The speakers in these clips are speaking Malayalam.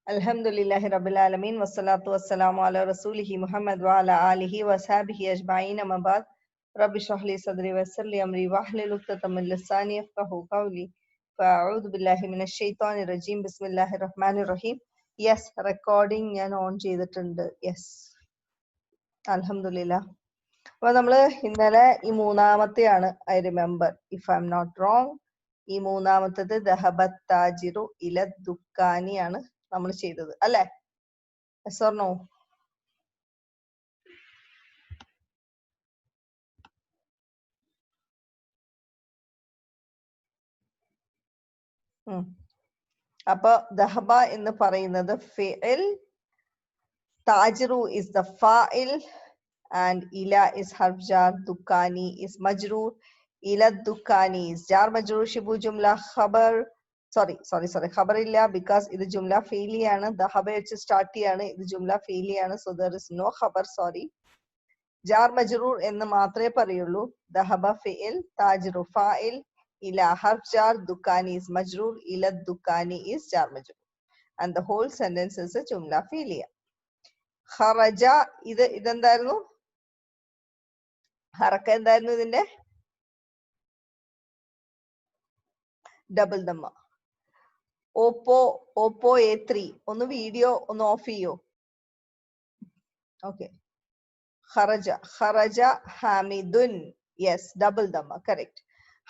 Alhamdulillahi Rabbil Alameen wassalatu wassalamu ala rasulihi Muhammad wa ala alihi wa sahbihi ajma'in amma ba'd. Rabbi shrah li sadri wa yassir li amri wahlul 'uqdatam min lisani yafqahu qawli. Fa'udhu billahi minash shaitanir rajim. Bismillahir rahmanir rahim. Yes, recording ഞാൻ ഓൺ ചെയ്തിട്ടുണ്ട്. Yes. Alhamdulillah. അപ്പോൾ നമ്മൾ ഇന്നലെ ഈ മൂന്നാമത്തെയാണ് I remember if I'm not wrong. ഈ മൂന്നാമത്തത് ദഹബത് താജിറു ഇല ദുക്കാനിയാണ് നമ്മൾ ചെയ്തത് അല്ലേ? Yes or no? അപ്പൊ ദഹബ എന്ന് പറയുന്നത് ഫിഇൽ, താജിറു is the fa'il and ila is harf jar, dukani is majroor, ila dukani is jar majroor, shibu jumla khabar sorry khabar illa because ഇത് ജുംല ഫീലിയാണ്. ദഹബ വെച്ച് സ്റ്റാർട്ട് ചെയ്യാണ്, ഇത് ജുംല ഫീലിയാണ്. so there is no khabar, sorry. ജാർ മജ്റൂർ എന്ന് മാത്രമേ പറയുള്ളൂ. ദഹബ ഫിഇൽ, താജിറു ഫാഇൽ, ഇല ഹർഫ് ജാർ, ദുക്കാനി is majroor, ഇല ദുക്കാനി is ജാർ മജ്റൂർ and the whole sentence is a ജുംല ഫീലിയ. ഖറജ ഇതെന്തായിരുന്നു? ഹറക്ക എന്തായിരുന്നു ഇതിന്റെ? ഡബിൾ ദമ്മ. ഓപ്പോ A3 ഒന്ന് വീഡിയോ ഒന്ന് ഓഫ് ചെയ്യോ? Okay. Kharaja Hamidun. Yes, double dhamma, correct.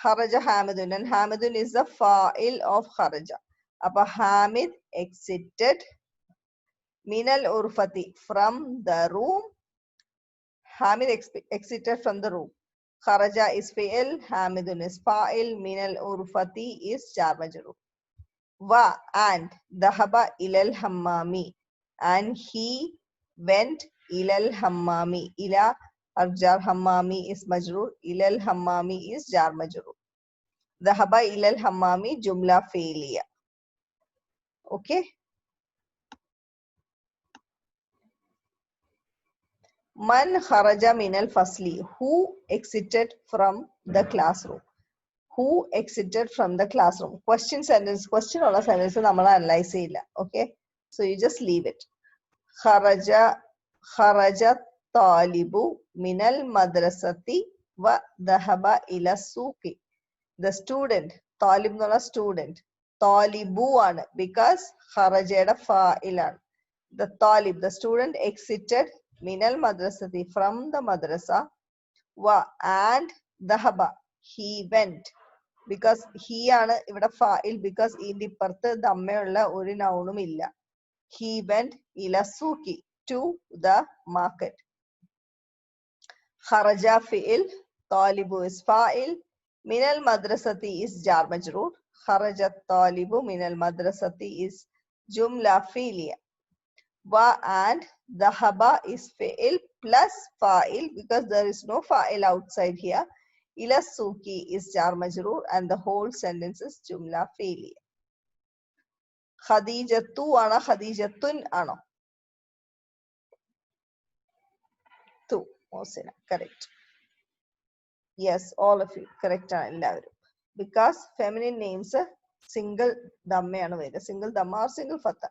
Kharaja Hamidun, and Hamidun is the fa'il of kharaja. Appa Hamid exited minal urfati, from the room. Hamid exited from the room. Kharaja is fi'il, Hamidun is fa'il, minal urfati is jar majrur. Wa, and dhahaba ilal hammami, and he went ilal hammami. Ila harf jar, hammami is majroor, ilal hammami is jar majroor. Dhahaba ilal hammami jumla fi'liya. Okay. Man kharaja minal fasli, who exited from the classroom. Who exited from the classroom? Question sentence, question ulla sentence nammal analyze cheyilla. Okay, so you just leave it. Kharaja talibu minal madrasati wa dhahaba ila suqi. The student, talib ennulla student, talibu aanu because kharajada fa'il aanu. The talib, the student exited minal madrasati, from the madrasa, wa, and dhahaba, he went because he aanu ivada fa'il because indi ippurthu dhammയുള്ള ഒരു noun illa. He went ila suqi, to the market. Kharaja fi'il, talibu is fa'il, minal madrasati is jar majroor. Kharaja talibu minal madrasati is jumla fi'liya. Wa, and dhahaba is fi'il plus fa'il because there is no fa'il outside here. Ila suqi is jar majroor and the whole sentence is jumla fi'liya. Khadijatu ana khadijatun ano? Tu, Mosina, correct. Yes, all of you correct ആണ് എല്ലാവരും. Because feminine names single dhammയാണ് വരിക, single dhamma or single fatha.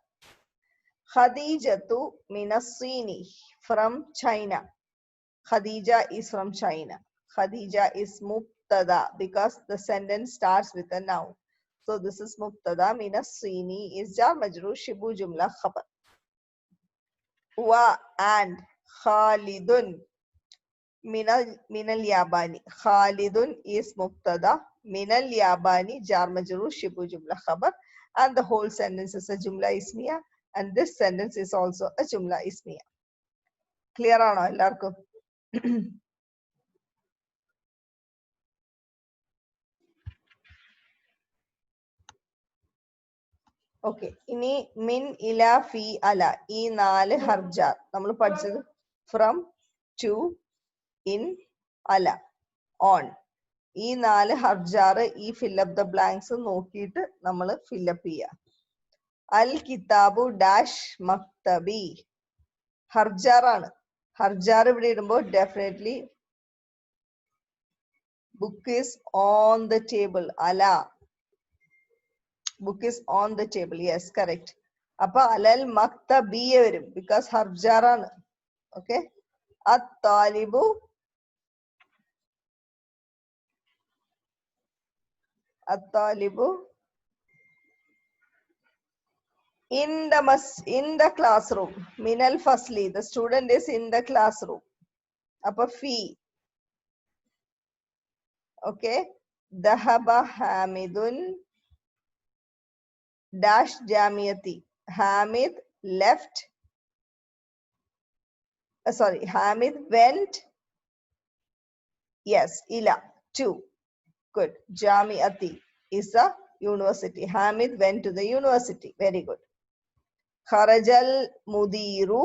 Khadijatu minasini, from China. Khadija is from China. Khadija is mubtada because the sentence starts with a noun. So this is mubtada. Minasini is jar majroor, shibu jumla khabar. Wa, and Khalidun minal yabani. Khalidun is mubtada, minal yabani jar majroor, shibu jumla khabar, and the whole sentence is a jumla ismiya, and this sentence is also a jumla ismiya. Clear ആണോ എല്ലാവർക്കും? ഓക്കെ, ഇനി മിൻ, ഇല, ഫി, അല, ഈ 4 ഹർജാർ നമ്മൾ പഠിച്ചത്. ഫ്രം, ടു, ഇൻ, അല, ഓൺ. ഈ 4 ഹർജാർ, ഈ ഫില്ലപ്പ് ദ ബ്ലാങ്ക്സ് നോക്കിയിട്ട് നമ്മൾ ഫില്ലപ്പ് ചെയ്യുക. അൽ കിതാബു ഡാഷ് മക്തബി, ഹർജാർ ആണ്. ഹർജാർ ഇവിടെ ഇടുമ്പോൾ definitely book is on the table. അല, book is on the table. Yes, correct. അപ്പൊ അലൽ മക്തബിയെ വരും ബിക്കോസ് ഹർജാറാണ്. ഓക്കെ, അത്താലിബു in the classroom. Minal fasli, the student is in the classroom. Appa fi. Okay, dhahaba hamidun dash jamiyati. Hamid left, sorry, Hamid went, yes, ila, to. Good. Jamiati is a university. Hamid went to the university. Very good. Kharajal mudiru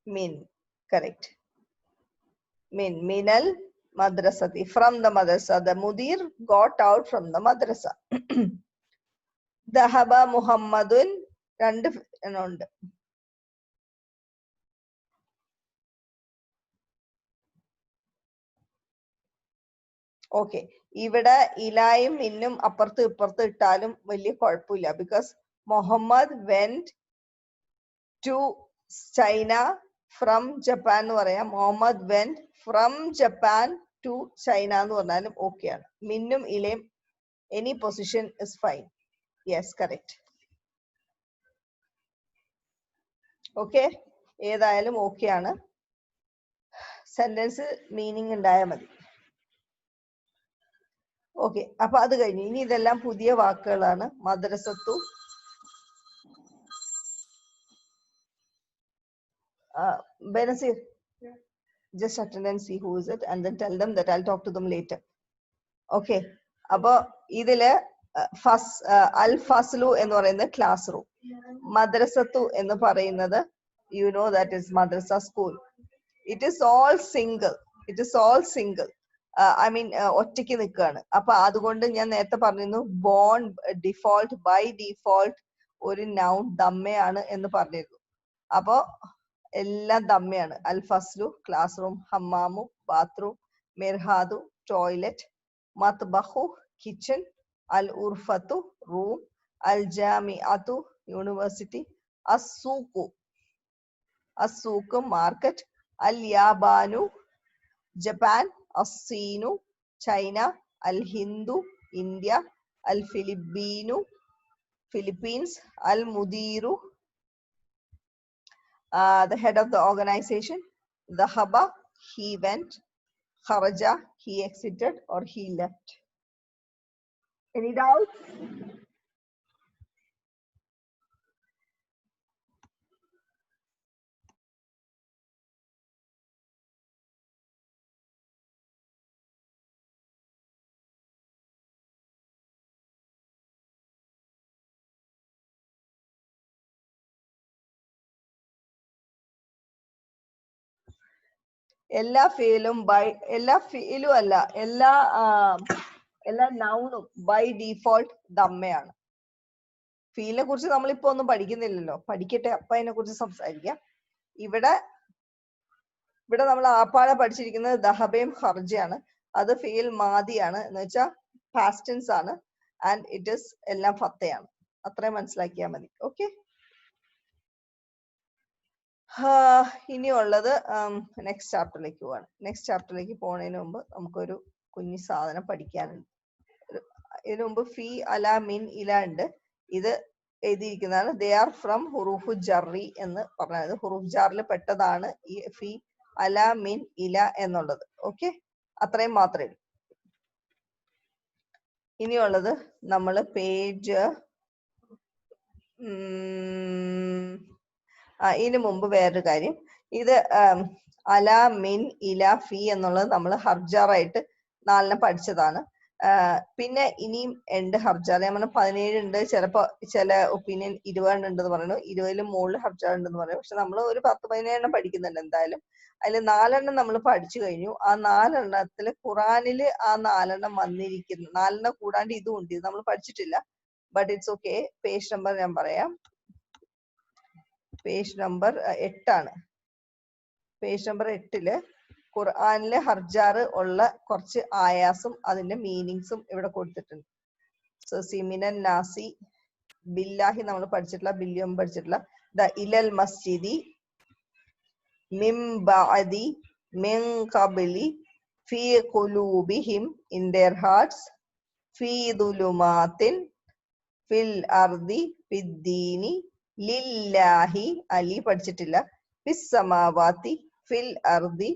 min. Correct. Minal madrasati, from the madrasa. The mudir got out from the madrasa. Dhahaba Muhammadun, രണ്ട് എണ്ണമുണ്ട്. ഓക്കെ, ഇവിടെ ഇലായും മിന്നും അപ്പുറത്ത് ഇപ്പുറത്ത് ഇട്ടാലും വലിയ കുഴപ്പമില്ല. Because Muhammad went to China from Japan എന്ന് പറയാം. Muhammad went from Japan to China എന്ന് പറഞ്ഞാലും ഓക്കെയാണ്. മിന്നും ഇലയും any position is fine. Yes, correct. Okay, ഏതായാലും ഓക്കെയാണ്. സെന്റൻസ് മീനിങ് ഉണ്ടായാൽ മതി. ഓക്കെ, അപ്പൊ അത് കഴിഞ്ഞു. ഇനി ഇതെല്ലാം പുതിയ വാക്കുകളാണ്. Madrasathu, Benazir, just attend and see who is it and then tell them that I'll talk to them later. Okay, അപ്പൊ ഇതില് അൽ ഫസ്ലു എന്ന് പറയുന്നത് ക്ലാസ് റൂം. മദ്രസത്തു എന്ന് പറയുന്നത് you know that is madrasa school. It is all single. It is all single. I mean ഒറ്റയ്ക്ക് നിൽക്കുകയാണ്. അപ്പൊ അതുകൊണ്ട് ഞാൻ നേരത്തെ പറഞ്ഞിരുന്നു ബോൺ ഡിഫോൾട്ട് ബൈ ഡിഫോൾട്ട് ഒരു നൗൺ ദമ്മയാണ് എന്ന് പറഞ്ഞിരുന്നു. അപ്പോ എല്ലാം ദമ്മയാണ്. അൽ ഫസ്ലു ക്ലാസ് റൂം, ഹമ്മാമു ബാത്റൂം, മിർഹാദു ടോയ്ലറ്റ്, മത്ബഖു കിച്ചൺ, അൽ ഉർഫത്തു റൂം, അൽ ജാമിഅത്തു യൂണിവേഴ്സിറ്റി, അസ്സൂഖു മാർക്കറ്റ്, അൽ യാബാനു ജപ്പാൻ, അസ്സീനു ചൈന, അൽ ഹിന്ദു ഇന്ത്യ, അൽ ഫിലിപ്പീൻസ്, അൽ മുദീറു the head of the organization, dhahaba he went, kharaja he exited or he left. Any doubts? എല്ലാ ഫീലും അല്ല, എല്ലാ നൗണും ബൈ ഡീഫോൾട്ട് ദമ്മയാണ്. ഫീലിനെ കുറിച്ച് നമ്മളിപ്പോ ഒന്നും പഠിക്കുന്നില്ലല്ലോ, പഠിക്കട്ടെ, അപ്പൊ അതിനെ കുറിച്ച് സംസാരിക്കാം. ഇവിടെ നമ്മൾ ആപ്പാടെ പഠിച്ചിരിക്കുന്നത് ദഹബയും ഖർജയാണ്. അത് ഫീൽ മാദിയാണ്, എന്ന് വെച്ചാൽ പാസ്റ്റ് ടെൻസ് ആണ്. ആൻഡ് ഇറ്റ് ഇസ് എല്ലാം ഫത്തയാണ്. അത്രയും മനസ്സിലാക്കിയാൽ മതി. ഓക്കെ, ഇനിയുള്ളത് നെക്സ്റ്റ് ചാപ്റ്ററിലേക്ക് പോവാണ്. നെക്സ്റ്റ് ചാപ്റ്ററിലേക്ക് പോകുന്നതിന് മുമ്പ് നമുക്കൊരു കുഞ്ഞു സാധനം പഠിക്കാനുണ്ട്. ഇതിനു മുമ്പ് ഫി അല മിൻ ഇല ഉണ്ട്. ഇത് എഴുതിയിരിക്കുന്നതാണ്. ദേ ആർ ഫ്രം ഹുറൂഫു ജറി എന്ന് പറഞ്ഞത്. ഹുറൂഫ് ജാറിൽ പെട്ടതാണ് ഈ ഫി അല മിൻ ഇല എന്നുള്ളത്. ഓക്കെ, അത്രയും മാത്രമേ ഉള്ളൂ. ഇനിയുള്ളത് നമ്മൾ പേജ് ഇതിനു മുമ്പ് വേറൊരു കാര്യം, ഇത് അല മിൻ ഇല ഫി എന്നുള്ളത് നമ്മൾ ഹർജാറായിട്ട് 4 പഠിച്ചതാണ്. പിന്നെ ഇനിയും ഉണ്ട് ഹർജാർ. ഞാൻ പറഞ്ഞ 17 ഉണ്ട്. ചിലപ്പോ ചില ഒപ്പീനിയൻ 20 ഉണ്ടെന്ന് പറയുന്നു, 20 മുകളിൽ ഹർജാർ ഉണ്ടെന്ന് പറയുന്നു. പക്ഷെ നമ്മൾ ഒരു 10-17 പഠിക്കുന്നുണ്ട് എന്തായാലും. അതിൽ 4 നമ്മൾ പഠിച്ചു കഴിഞ്ഞു. ആ 4 ഖുറാനില് ആ 4 വന്നിരിക്കുന്നു. 4 കൂടാണ്ട് ഇതും ഉണ്ട്. ഇത് നമ്മൾ പഠിച്ചിട്ടില്ല, but it's okay. Page number ഞാൻ പറയാം. പേജ് നമ്പർ 8 ആണ്. പേജ് നമ്പർ 8 ഖുർആനിലെ ഹർജാറ് ഉള്ള കുറച്ച് ആയാസും അതിന്റെ മീനിങ്സും ഇവിടെ കൊടുത്തിട്ടുണ്ട്. സോ സിമിനൻ നാസി ബില്ലാഹി നമ്മൾ പഠിച്ചിട്ടില്ല, ബില്യം പഠിച്ചിട്ടില്ല. ദ ഇലൽ മസ്ജിദി മിൻ ബഅദി മിൻ ഖബ്ലി ഫീ ഖുലൂബിഹിം ഇൻ their hearts ഫീ ദുലുമാത്തിൻ ഫിൽ അർദി ഫിദ്ദീനി ലില്ലാഹി അലി പഠിച്ചിട്ടില്ല ഫിസ് സമാവാതി ഫിൽ അർദി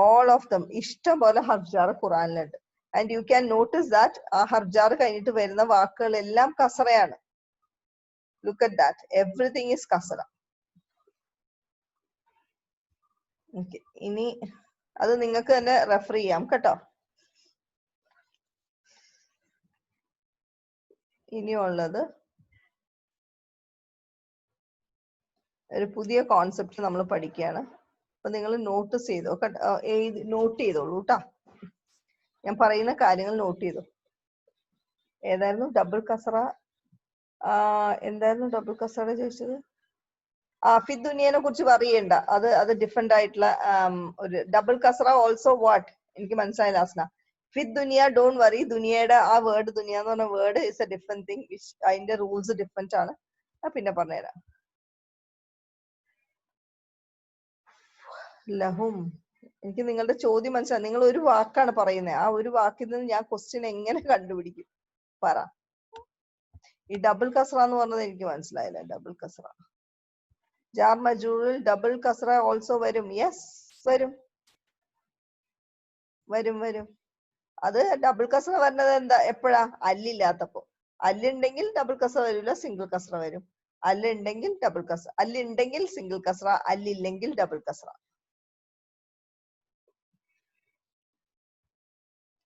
all of them. ഇഷ്ടം പോലെ ഹർജാർ ഖുറാനിലുണ്ട്. And you can notice that ആ ഹർജാർ കഴിഞ്ഞിട്ട് വരുന്ന വാക്കുകളെല്ലാം കസറയാണ്. Look at that, everything is കസറ. ഓക്കെ, ഇനി അത് നിങ്ങൾക്ക് തന്നെ റെഫർ ചെയ്യാം കേട്ടോ. ഇനിയുള്ളത് ഒരു പുതിയ കോൺസെപ്റ്റ് നമ്മൾ പഠിക്കുകയാണ്. അപ്പൊ നിങ്ങൾ നോട്ടീസ് ചെയ്തോ, നോട്ട് ചെയ്തോളൂ കേട്ടോ. ഞാൻ പറയുന്ന കാര്യങ്ങൾ നോട്ട് ചെയ്തു. ഏതായിരുന്നു ഡബിൾ കസറ? എന്തായിരുന്നു ഡബിൾ കസറ ചോദിച്ചത്? ഫിദ് ദുനിയനെ കുറിച്ച് പറയണ്ട, അത് ഡിഫറെന്റ് ആയിട്ടുള്ള ഒരു ഡബിൾ കസറ. ഓൾസോ വാട്ട്, എനിക്ക് മനസ്സിലായില്ല ആസ്ന. ഫിദ് ദുനിയ, ഡോണ്ട് വറി. ദുനിയയുടെ ആ വേർഡ്, ദുനിയ എന്ന് പറഞ്ഞ word is A different thing. അതിന്റെ റൂൾസ് ഡിഫറെന്റ് ആണ്. പിന്നെ പറഞ്ഞുതരാം. ലഹും, എനിക്ക് നിങ്ങളുടെ ചോദ്യം മനസ്സിലായി. നിങ്ങൾ ഒരു വാക്കാണ് പറയുന്നത്, ആ ഒരു വാക്കിൽ നിന്ന് ഞാൻ ക്വസ്റ്റ്യൻ എങ്ങനെ കണ്ടുപിടിക്കും? പറ. ഈ ഡബിൾ കസറ എന്ന് പറഞ്ഞത് എനിക്ക് മനസ്സിലായില്ല. ഡബിൾ കസറ, ജാർ മജ്റൂറിൽ ഡബിൾ കസറ ഓൾസോ വരും. യെസ്, വരും വരും വരും. അത് ഡബിൾ കസറ വരുന്നത് എന്താ, എപ്പോഴാ? അല്ലില്ലാത്തപ്പോ. അല്ലുണ്ടെങ്കിൽ ഡബിൾ കസറ വരില്ല, സിംഗിൾ കസറ വരും. അല്ലുണ്ടെങ്കിൽ ഡബിൾ കസറ, അല്ലുണ്ടെങ്കിൽ സിംഗിൾ കസറ, അല്ലില്ലെങ്കിൽ ഡബിൾ കസറ.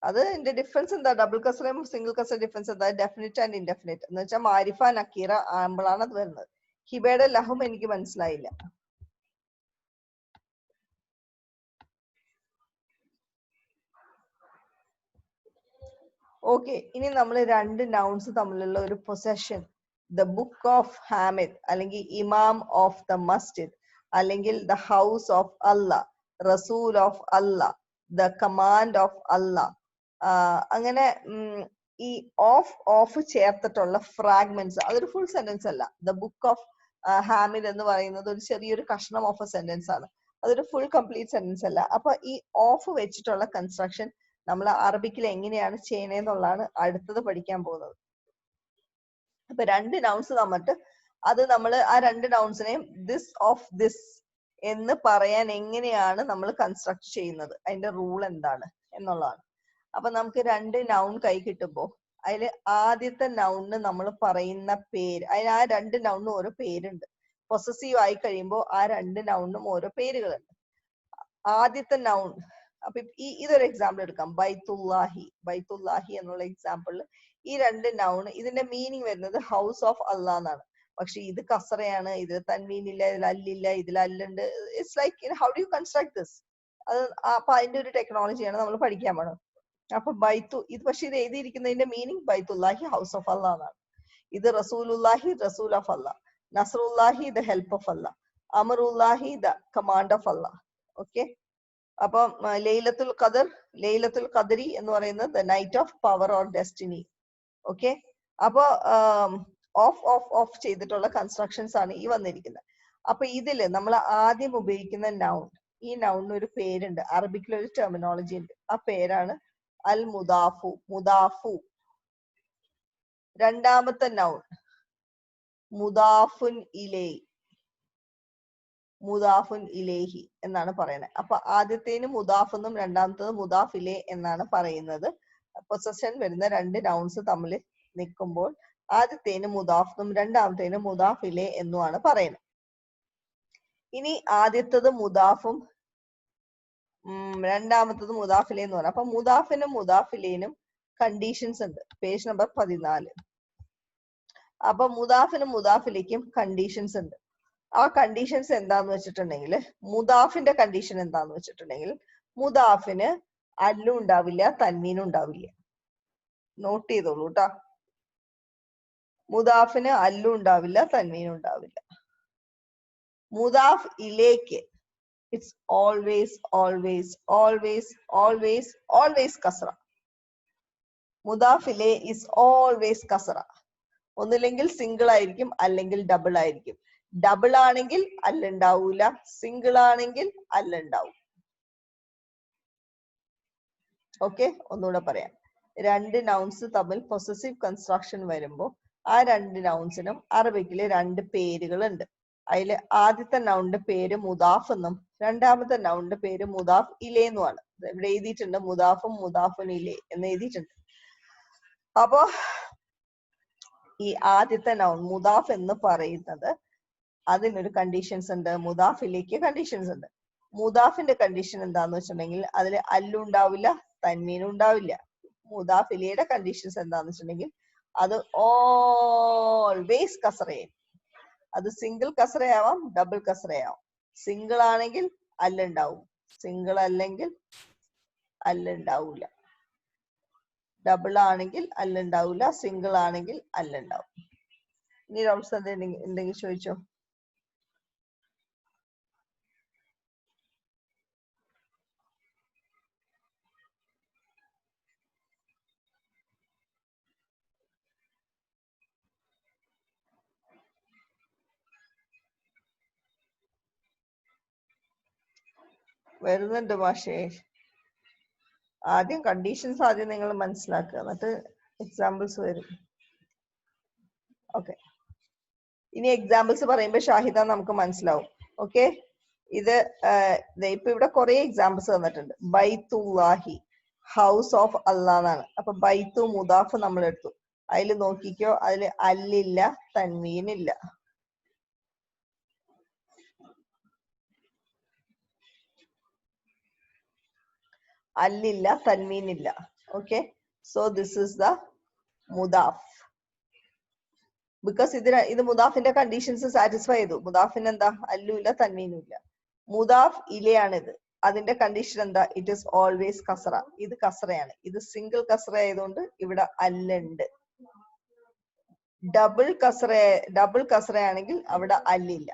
അത് എന്റെ ഡിഫറൻസ് എന്താ? ഡബിൾ കസറയും സിംഗിൾ കസറ ഡിഫറൻസ് എന്താ? ഡെഫിനിറ്റ് ആൻഡ് ഇൻഡെഫിനിറ്റ് എന്ന് വെച്ചാൽ മാരിഫ നക്കീറ ആകുമ്പോഴാണ് അത് വരുന്നത്. ഹിബയുടെ ലഹും എനിക്ക് മനസ്സിലായില്ല. ഓക്കെ, ഇനി നമ്മൾ രണ്ട് നൗൺസ് തമ്മിലുള്ള ഒരു possession, the book of Hamid അല്ലെങ്കിൽ ഇമാം ഓഫ് ദ മസ്ജിദ് അല്ലെങ്കിൽ ദ ഹൗസ് ഓഫ് അല്ലാ, റസൂൽ of Allah, the command of Allah. അങ്ങനെ ഈ ഓഫ് ചേർത്തിട്ടുള്ള ഫ്രാഗ്മെന്റ്സ്, അതൊരു ഫുൾ സെന്റൻസ് അല്ല. ദ ബുക്ക് ഓഫ് ഹാമിദ് എന്ന് പറയുന്നത് ഒരു ചെറിയൊരു കഷ്ണം ഓഫ് എ സെന്റൻസ് ആണ്. അതൊരു ഫുൾ കംപ്ലീറ്റ് സെന്റൻസ് അല്ല. അപ്പൊ ഈ ഓഫ് വെച്ചിട്ടുള്ള കൺസ്ട്രക്ഷൻ നമ്മൾ അറബിക്കിൽ എങ്ങനെയാണ് ചെയ്യണേന്നുള്ളതാണ് അടുത്തത് പഠിക്കാൻ പോകുന്നത്. അപ്പൊ രണ്ട് നൗൺസ് തന്നിട്ട് അത് നമ്മൾ ആ രണ്ട് നൗൺസിനെയും ദിസ് ഓഫ് ദിസ് എന്ന് പറയാൻ എങ്ങനെയാണ് നമ്മൾ കൺസ്ട്രക്ട് ചെയ്യുന്നത്, അതിന്റെ റൂൾ എന്താണ് എന്നുള്ളതാണ്. അപ്പൊ നമുക്ക് രണ്ട് നൗൺ കൈ കിട്ടുമ്പോ അതിൽ ആദ്യത്തെ നൗണിന് നമ്മൾ പറയുന്ന പേര്, അതിന് ആ രണ്ട് നൗണിനും ഓരോ പേരുണ്ട്. പൊസസീവ് ആയി കഴിയുമ്പോൾ ആ രണ്ട് നൗണിനും ഓരോ പേരുകളുണ്ട്. ആദ്യത്തെ നൗൺ, അപ്പൊ ഇതൊരു എക്സാമ്പിൾ എടുക്കാം. ബൈത്തുല്ലാഹി, ബൈത്തുല്ലാഹി എന്നുള്ള എക്സാമ്പിളിൽ ഈ രണ്ട് നൗൺ, ഇതിന്റെ മീനിങ് വരുന്നത് ഹൗസ് ഓഫ് അല്ലാ എന്നാണ്. പക്ഷെ ഇത് കസറയാണ്, ഇതിൽ തൻവീനില്ല, ഇതിൽ അല്ലില്ല, ഇതിൽ അല്ലുണ്ട്. It's like how do you construct this? അത് അപ്പൊ അതിന്റെ ഒരു ടെക്നോളജിയാണ് നമ്മൾ പഠിക്കാൻ പോണത്. അപ്പൊ ഇത് പക്ഷെ ഇത് എഴുതിയിരിക്കുന്നതിന്റെ മീനിങ് ബൈത്തുല്ലാഹി ഹൗസ് ഓഫ് അല്ലാ എന്നാണ്. ഇത് റസൂലുല്ലാഹി റസൂൽ ഓഫ് അല്ലാ, നസ്രുല്ലാഹി ദ ഹെൽപ്പ് ഓഫ് അല്ലാ, അമറുല്ലാഹി the command of Allah. Okay, അപ്പം ലൈലത്തുൽ ഖദർ, ലൈലത്തുൽ ഖദരി എന്ന് പറയുന്നത് the night of power or destiny. Okay, അപ്പൊ ഓഫ് ചെയ്തിട്ടുള്ള കൺസ്ട്രക്ഷൻസ് ആണ് ഈ വന്നിരിക്കുന്നത്. അപ്പൊ ഇതില് നമ്മൾ ആദ്യം ഉപയോഗിക്കുന്ന നൗൺ, ഈ നൗണിന് ഒരു പേരുണ്ട്, അറബിക്കിൽ ഒരു ടെർമിനോളജി ഉണ്ട്. ആ പേരാണ് അൽ മുദാഫു, മുദാഫു. രണ്ടാമത്തെ നൗൺ മുദാഫുൻ ഇലൈ, മുദാഫുൻ ഇലേഹി എന്നാണ് പറയുന്നത്. അപ്പൊ ആദ്യത്തേന് മുദാഫ് എന്നും രണ്ടാമത്തേത് മുദാഫ് ഇലേ എന്നാണ് പറയുന്നത്. പൊസഷൻ വരുന്ന രണ്ട് നൗൺസ് തമ്മിൽ നിൽക്കുമ്പോൾ ആദ്യത്തേന് മുദാഫ് എന്നും രണ്ടാമത്തേന് മുദാഫ് ഇലേ എന്നുമാണ് പറയുന്നത്. ഇനി ആദ്യത്തത് മുദാഫും രണ്ടാമത്തത് മുദാഫിലേ എന്ന് പറയാം. അപ്പൊ മുദാഫിനും മുദാഫിലേനും കണ്ടീഷൻസ് ഉണ്ട്. Page number 14. അപ്പൊ മുദാഫിനും മുദാഫിലേക്കും കണ്ടീഷൻസ് ഉണ്ട്. ആ കണ്ടീഷൻസ് എന്താന്ന് വെച്ചിട്ടുണ്ടെങ്കിൽ, മുദാഫിന്റെ കണ്ടീഷൻ എന്താന്ന് വെച്ചിട്ടുണ്ടെങ്കിൽ, മുദാഫിന് അല്ലും ഉണ്ടാവില്ല, തൻവീനും ഉണ്ടാവില്ല. നോട്ട് ചെയ്തോളൂ കേട്ടോ. മുദാഫിന് അല്ലും ഉണ്ടാവില്ല, തൻവീനും ഉണ്ടാവില്ല. മുദാഫ് ഇലേക്ക് it's always always always always always കസറ. മുദാഫ് ഇലേ ഇസ് ഓൾവേസ് കസറ. ഒന്നില്ലെങ്കിൽ സിംഗിൾ ആയിരിക്കും, അല്ലെങ്കിൽ ഡബിൾ ആയിരിക്കും. ഡബിൾ ആണെങ്കിൽ അല്ലുണ്ടാവൂല, സിംഗിൾ ആണെങ്കിൽ അല്ലുണ്ടാവും. ഓക്കെ, ഒന്നുകൂടെ പറയാം. രണ്ട് നൗൺസ് തമ്മിൽ പൊസസീവ് കൺസ്ട്രക്ഷൻ വരുമ്പോൾ ആ രണ്ട് നൗൺസിനും അറബിക്കില് രണ്ട് പേരുകളുണ്ട്. അതില് ആദ്യത്തെ നൗണിന്റെ പേര് മുദാഫ് എന്നും രണ്ടാമത്തെ നൗണിന്റെ പേര് മുദാഫ് ഇലേ എന്നുമാണ്. ഇവിടെ എഴുതിയിട്ടുണ്ട് മുദാഫും മുദാഫുൻ ഇലേ എന്ന് എഴുതിയിട്ടുണ്ട്. അപ്പോ ഈ ആദ്യത്തെ നൗൺ മുദാഫ് എന്ന് പറയുന്നത് അതിനൊരു കണ്ടീഷൻസ് ഉണ്ട്, മുദാഫിലേക്ക് കണ്ടീഷൻസ് ഉണ്ട്. മുദാഫിന്റെ കണ്ടീഷൻ എന്താന്ന് വെച്ചിട്ടുണ്ടെങ്കിൽ അതിൽ അല്ലുണ്ടാവില്ല, തൻവീനും ഉണ്ടാവില്ല. മുദാഫിലിയുടെ കണ്ടീഷൻസ് എന്താന്ന് വെച്ചിട്ടുണ്ടെങ്കിൽ അത് ഓൾവേസ് കസറയായിരിക്കും. അത് സിംഗിൾ കസറയാവാം, ഡബിൾ കസറയാവാം. സിംഗിൾ ആണെങ്കിൽ അല്ലുണ്ടാവും, സിംഗിൾ അല്ലെങ്കിൽ അല്ലുണ്ടാവൂല. ഡബിൾ ആണെങ്കിൽ അല്ലുണ്ടാവൂല, സിംഗിൾ ആണെങ്കിൽ അല്ലുണ്ടാവും. ഇനി ഡൗട്ട്സ് എന്തെങ്കിലും ചോദിച്ചോ? വരുന്നുണ്ട് മാഷേ. ആദ്യം കണ്ടീഷൻസ് ആദ്യം നിങ്ങൾ മനസ്സിലാക്കുക, എന്നിട്ട് എക്സാമ്പിൾസ് വരും. ഓക്കെ, ഇനി എക്സാമ്പിൾസ് പറയുമ്പോൾ ഷാഹിദ നമുക്ക് മനസ്സിലാവും. ഓക്കെ, ഇത് ഇപ്പൊ ഇവിടെ കുറെ എക്സാമ്പിൾസ് തന്നിട്ടുണ്ട്. ബൈത്തുല്ലാഹി, ഹൗസ് ഓഫ് അല്ലാഹ് എന്നാണ്. അപ്പൊ ബൈത്തു മുദാഫ് നമ്മൾ എടുത്തു. അതിൽ നോക്കിക്കോ, അതിൽ അല്ലില്ല, തൻവീനില്ല. അല്ലില്ല, തൻവീനില്ല. Okay, so this is the മുദാഫ്. ബിക്കോസ് ഇത് മുദാഫിന്റെ കണ്ടീഷൻസ് സാറ്റിസ്ഫൈ ചെയ്തു. മുദാഫിന് എന്താ, അല്ലുമില്ല, തൻവീനും ഇല്ല. മുദാഫ് ഇലയാണിത്. അതിന്റെ കണ്ടീഷൻ എന്താ, ഇറ്റ് ഈസ് ഓൾവേസ് കസറ. ഇത് കസറയാണ്. ഇത് സിംഗിൾ കസറ ആയതുകൊണ്ട് ഇവിടെ അല്ലുണ്ട്. ഡബിൾ കസറയാണെങ്കിൽ അവിടെ അല്ലില്ല.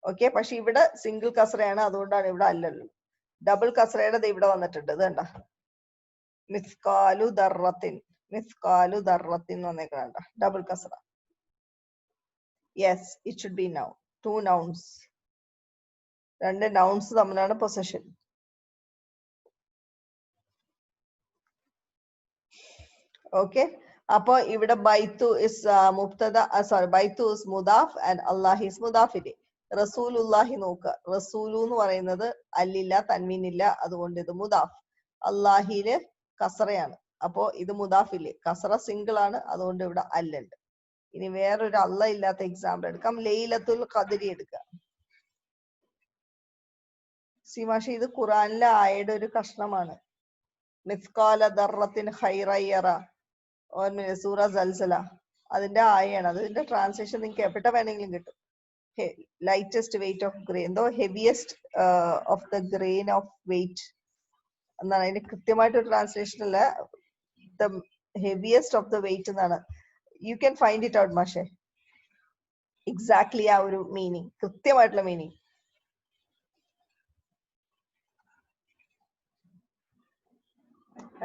ഓക്കെ, പക്ഷെ ഇവിടെ സിംഗിൾ കസറയാണ്, അതുകൊണ്ടാണ് ഇവിടെ അല്ലുള്ളത്. ഡബിൾ കസറയുടെ ഇവിടെ വന്നിട്ടുണ്ട്, ഇത് കണ്ട, മിസ്കാലു ദർറത്തിൻ, മിസ്കാലു ദർറത്തിൻ വന്നേക്കണ്ട, ഡബിൾ കസറ. Yes, it should be noun. Two nouns, രണ്ട് നൗൺസ് തമ്മിലാണ് പൊസഷൻ. ഓക്കെ, അപ്പൊ ഇവിടെ ബൈത്തു ഇസ് മുബ്തദ, സോറി, ബൈത്തു ഇസ് മുദാഫ് ആൻഡ് അല്ലാഹി ഇസ് മുദാഫിലെ. റസൂലുല്ലാഹി നോക്കുക, റസൂലു എന്ന് പറയുന്നത് അല്ലില്ല, തൻവീനില്ല, അതുകൊണ്ട് ഇത് മുദാഫ്. അല്ലാഹിയില് കസറയാണ്, അപ്പോ ഇത് മുദാഫില്. കസറ സിംഗിൾ ആണ്, അതുകൊണ്ട് ഇവിടെ അല്ലുണ്ട്. ഇനി വേറൊരു അല്ല ഇല്ലാത്ത എക്സാമ്പിൾ എടുക്കാം. ലൈലത്തുൽ ഖദ്രി എടുക്കുക. സിമാഷി, ഇത് ഖുറാനിലെ ആയയുടെ ഒരു കഷ്ണമാണ്. മിസ്കാല ദർറത്തിൻ ഖൈറയ്യറ സൂറ സൽസല, അതിന്റെ ആയാണ്. അതിന്റെ ട്രാൻസ്ലേഷൻ നിങ്ങൾക്ക് എവിടെ വേണമെങ്കിലും കിട്ടും. ലൈറ്റസ്റ്റ് വെയിറ്റ് ഓഫ് ഗ്രെയിൻ, എന്തോ heaviest of the grain of weight എന്നാണ് അതിന് കൃത്യമായിട്ടൊരു ട്രാൻസ്ലേഷൻ അല്ല. The heaviest of the weight എന്നാണ്. You can find it out മാഷെ, എക്സാക്ട്ലി ആ ഒരു മീനിങ്, കൃത്യമായിട്ടുള്ള മീനിങ്.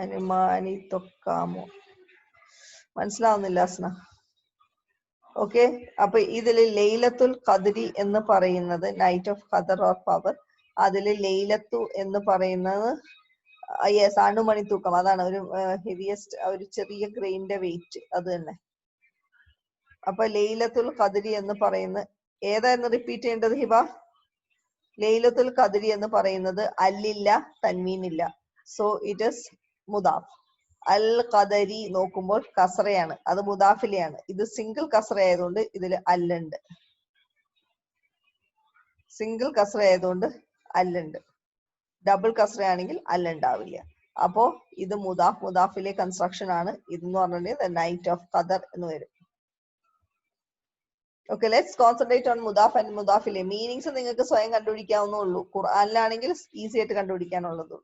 അനുമാനി തൊക്കാമോ, മനസ്സിലാവുന്നില്ല അസ്ന. ഓക്കെ, അപ്പൊ ഇതില് ലൈലത്തുൽ ഖദ്രി എന്ന് പറയുന്നത് knight of khadar or power. അതില് ലൈലത്തു എന്ന് പറയുന്നത് യെസ്, അണുമണി തൂക്കം, അതാണ് ഒരു ഹെവിയസ്റ്റ്, ഒരു ചെറിയ ഗ്രെയിന്റെ വെയിറ്റ്, അത് തന്നെ. അപ്പൊ ലൈലത്തുൽ ഖദ്രി എന്ന് പറയുന്ന ഏതായിരുന്നു റിപ്പീറ്റ് ചെയ്യേണ്ടത് ഹിബ? ലൈലത്തുൽ ഖദ്രി എന്ന് പറയുന്നത് അല്ലില്ല, തൻവീനില്ല, സോ ഇറ്റ് ഇസ് മുദാഫ്. അൽ ഖദരി നോക്കുമ്പോൾ കസറയാണ്, അത് മുദാഫിലെയാണ്. ഇത് സിംഗിൾ കസറ ആയതുകൊണ്ട് ഇതിൽ അല്ലുണ്ട്. സിംഗിൾ കസറ ആയതുകൊണ്ട് അല്ലുണ്ട്. ഡബിൾ കസറയാണെങ്കിൽ അല്ലുണ്ടാവില്ല. അപ്പോ ഇത് മുദാഫിലെ കൺസ്ട്രക്ഷൻ ആണ്. ഇതെന്ന് പറഞ്ഞിട്ടുണ്ടെങ്കിൽ നൈറ്റ് ഓഫ് ഖദർ എന്ന് വരും. ഓക്കെ, ലെറ്റ്സ് കോൺസെൻട്രേറ്റ് ഓൺ മുദാഫ് ആൻഡ് മുദാഫിലെ. മീനിങ്സ് നിങ്ങൾക്ക് സ്വയം കണ്ടുപിടിക്കാവുന്നുള്ളൂ. ഖുർആനിലാണെങ്കിൽ ഈസി ആയിട്ട് കണ്ടുപിടിക്കാനുള്ളൂ.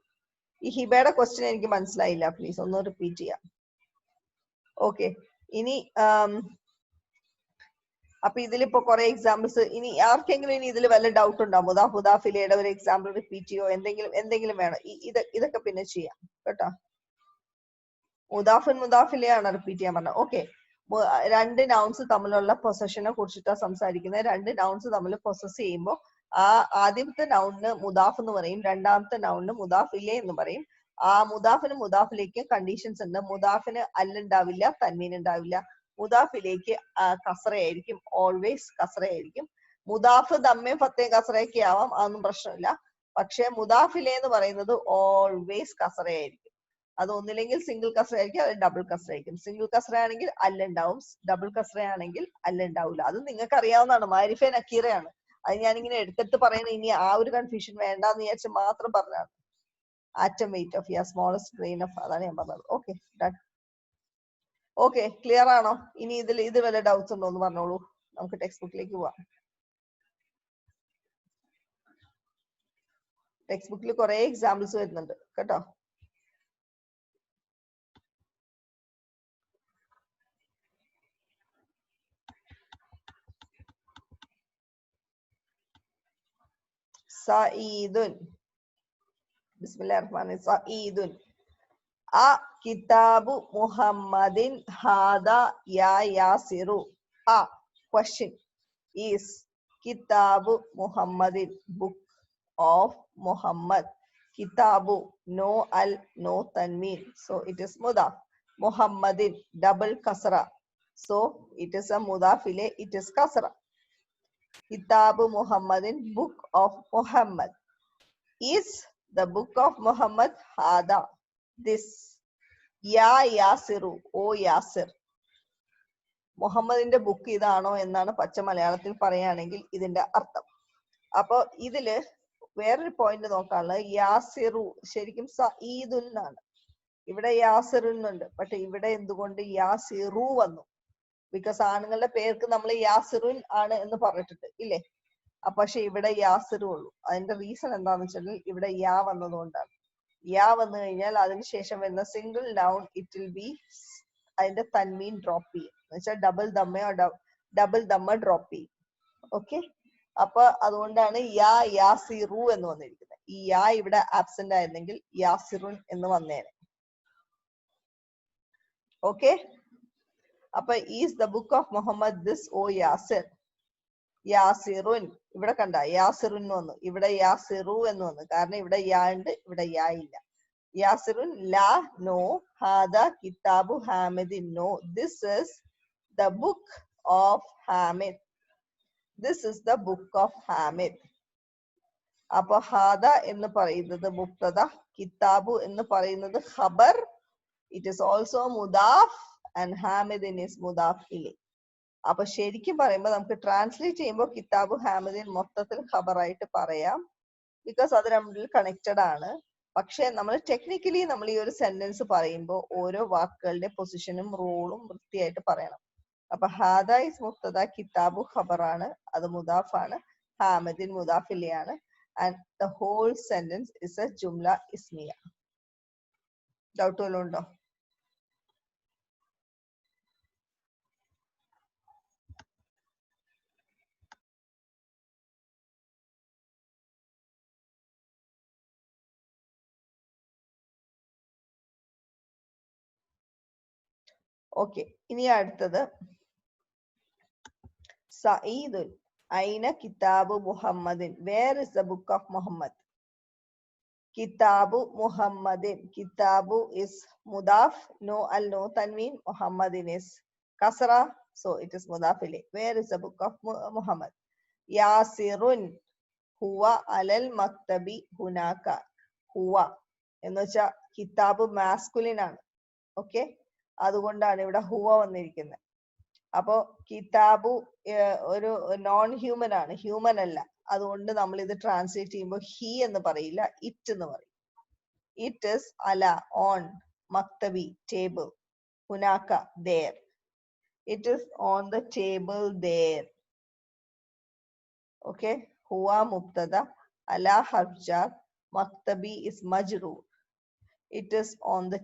ഈ ഹിബയുടെ ക്വസ്റ്റ്യൻ എനിക്ക് മനസ്സിലായില്ല, പ്ലീസ് ഒന്ന് റിപ്പീറ്റ് ചെയ്യാം. ഓക്കെ, ഇനി അപ്പൊ ഇതിലിപ്പോ കുറെ എക്സാമ്പിൾസ്. ഇനി ആർക്കെങ്കിലും ഇനി ഇതിൽ വല്ല ഡൗട്ട് ഉണ്ടോ? മുദാഫിലയുടെ ഒരു എക്സാമ്പിൾ റിപ്പീറ്റ് ചെയ്യോ, എന്തെങ്കിലും വേണം? ഇതൊക്കെ പിന്നെ ചെയ്യാം കേട്ടോ. മുദാഫിലെയാണ് റിപ്പീറ്റ് ചെയ്യാൻ പറഞ്ഞത്. ഓക്കെ, രണ്ട് nouns തമ്മിലുള്ള പൊസഷനെ കുറിച്ചിട്ടാണ് സംസാരിക്കുന്നത്. രണ്ട് nouns തമ്മിൽ പൊസസ് ചെയ്യുമ്പോൾ ആദ്യത്തെ നൗണിന് മുദാഫ് എന്ന് പറയും, രണ്ടാമത്തെ നൗണിന് മുദാഫ് ഇലൈഹി എന്ന് പറയും. ആ മുദാഫിന് മുദാഫിലേക്ക് കണ്ടീഷൻസ് ഉണ്ട്. മുദാഫിന് അല്ലുണ്ടാവില്ല, തൻവീൻ ഉണ്ടാവില്ല. മുദാഫിലേക്ക് കസറയായിരിക്കും, ഓൾവേസ് കസറയായിരിക്കും. മുദാഫ് ദമ്മയും ഫത്തയും കസറയൊക്കെ ആവാം, അതൊന്നും പ്രശ്നമില്ല. പക്ഷെ മുദാഫിലെ എന്ന് പറയുന്നത് ഓൾവേസ് കസറയായിരിക്കും. അത് ഒന്നില്ലെങ്കിൽ സിംഗിൾ കസറ ആയിരിക്കും, അത് ഡബിൾ കസറ ആയിരിക്കും. സിംഗിൾ കസറ ആണെങ്കിൽ അല്ലുണ്ടാവും, ഡബിൾ കസറ ആണെങ്കിൽ അല്ലുണ്ടാവില്ല. അത് നിങ്ങൾക്ക് അറിയാവുന്നതാണ്, മാരിഫെ നക്കീറയാണ്. അത് ഞാനിങ്ങനെ എടുത്തിട്ട് പറയുന്നത് ഇനി ആ ഒരു കൺഫ്യൂഷൻ വേണ്ടെന്ന് വിചാരിച്ച് മാത്രം പറഞ്ഞതാണ്. Atom weight of smallest grain of, അതാണ് ഞാൻ പറഞ്ഞത്. Okay done. ഓക്കെ ക്ലിയർ ആണോ? ഇനി ഇത് വല്ല ഡൗട്ട്സ് ഉണ്ടോ എന്ന് പറഞ്ഞോളൂ, നമുക്ക് ടെക്സ്റ്റ് ബുക്കിലേക്ക് പോവാം. ടെക്സ്റ്റ് ബുക്കിൽ കുറെ എക്സാമ്പിൾസ് വരുന്നുണ്ട് കേട്ടോ. സഈദുൻ, ബിസ്മില്ലാഹിർ റഹ്മാനിർ റഹീം. സഈദുൻ അ കിതാബു മുഹമ്മദിൻ ഹാദാ യാ യാസിറു. A question is Kitabu Muhammadin, book of Muhammad. Kitabu, no al, no tanween, so it is mudaf. Muhammadin, double kasra, so it is a mudaf ilay, it is kasra. Kitabu Muhammadin, book of Muhammad. Is the book of Muhammad hada, this. Ya Yasiru, o Yasir. മുഹമ്മദിന്റെ ബുക്ക് ഇതാണോ എന്നാണ് പച്ച മലയാളത്തിൽ പറയുകയാണെങ്കിൽ ഇതിന്റെ അർത്ഥം. അപ്പൊ ഇതില് വേറൊരു പോയിന്റ് നോക്കാനുള്ളത്, യാസിറു ശരിക്കും സഈദുൻ എന്നാണ്. ഇവിടെ യാസിറുൻ ഉണ്ട്, പക്ഷെ ഇവിടെ എന്തുകൊണ്ട് യാസിറു വന്നു? ബിക്കോസ് ആണുങ്ങളുടെ പേർക്ക് നമ്മൾ യാസിറുൻ ആണ് എന്ന് പറഞ്ഞിട്ടുണ്ട് ഇല്ലേ? പക്ഷെ ഇവിടെ യാസിറു ഉള്ളൂ. അതിന്റെ റീസൺ എന്താന്ന് വെച്ചാൽ ഇവിടെ യാ വന്നതുകൊണ്ടാണ്. യാ വന്നു കഴിഞ്ഞാൽ അതിനുശേഷം വരുന്ന single noun it will be, അതിന്റെ തൻവീൻ ഡ്രോപ്പ് ചെയ്യും, എന്നുവെച്ചാൽ ഡബിൾ ദമ്മ ഡ്രോപ്പ് ചെയ്യും. ഓക്കെ, അപ്പൊ അതുകൊണ്ടാണ് യാസിറു എന്ന് വന്നിരിക്കുന്നത്. ഈ യാ ഇവിടെ ആബ്സെന്റ് ആയിരുന്നെങ്കിൽ യാസിറുൻ എന്ന് വന്നേനെ. ഓക്കെ, അപ്പൊ is the book of Muhammad this ഓ യാസിർ. യാസിറുൻ ഇവിടെ കണ്ട യാസിറുൻ എന്ന് വന്നു, ഇവിടെ യാസിറു എന്ന് വന്നു. കാരണം ഇവിടെ യാ ഉണ്ട്, ഇവിടെ യാ ഇല്ല. യാസിറുൻ ലാ, നോ. ഹാദ കിതാബു ഹാമിദിൻ, no. This is the book of Hamid. This is the book of Hamid. അപ്പൊ ഹാദ എന്ന് പറയുന്നത് മുബ്തദ, കിതാബു എന്ന് പറയുന്നത് ഖബർ. ഇറ്റ് ഈസ് ഓൾസോ മുദാഫ് ആൻഡ് ഹാമിദിൻ ഇസ് മുദാഫ് ഇലൈഹി. അപ്പൊ ശരിക്കും പറയുമ്പോൾ നമുക്ക് ട്രാൻസ്ലേറ്റ് ചെയ്യുമ്പോൾ കിതാബു ഹാമിദിൻ മൊത്തത്തിൽ ഖബറായിട്ട് പറയാം, ബിക്കോസ് അത് രണ്ടിൽ കണക്റ്റഡ് ആണ്. പക്ഷെ നമ്മൾ ടെക്നിക്കലി നമ്മൾ ഈ ഒരു സെന്റൻസ് പറയുമ്പോൾ ഓരോ വാക്കുകളുടെ പൊസിഷനും റോളും വൃത്തിയായിട്ട് പറയണം. അപ്പൊ ഹാദ ഇസ് മുബ്തദ, കിതാബു ഖബറാണ്, അത് മുദാഫാണ്. ഹാമിദിൻ മുദാഫിലെയാണ്. And the whole sentence is a ജുംല ഇസ്മിയ. ഡൗട്ട് വല്ലതും ഉണ്ടോ? ഓക്കെ, ഇനി അടുത്തത് സഈദുൻ ഐന കിതാബു മുഹമ്മദിൻ. Where is the book of Muhammad? കിതാബു മുഹമ്മദിൻ, കിതാബു ഇസ് മുദാഫ്, നോ അൽ, നോ തൻവീൻ. മുഹമ്മദിൻ ഇസ് കസറ, so it is mudaf ilayh. Where is the book of Muhammad? യാസിറുൻ ഹുവ അലൽ മക്തബി ഹുനാക. ഹുവ എന്ന് വെച്ചാൽ കിതാബ് മാസ്കുലിൻ ആണ്. ഓക്കെ, അതുകൊണ്ടാണ് ഇവിടെ ഹുവ വന്നിരിക്കുന്നത്. അപ്പോ കിതാബു ഒരു നോൺ ഹ്യൂമൻ ആണ്, ഹ്യൂമൻ അല്ല. അതുകൊണ്ട് നമ്മൾ ഇത് ട്രാൻസ്ലേറ്റ് ചെയ്യുമ്പോൾ ഹി എന്ന് പറയില്ല, ഇറ്റ് എന്ന് പറയും. ഇറ്റ് ഇസ് അല, ഓൺ. മക്തബി, ടേബിൾ. ഹുനാക, there. It is on the table there. Okay, ഹുവ മുബ്തദ, അല ഹർഫ് ജാർ, മക്തബി ഇസ് മജ്റൂർ. It is on the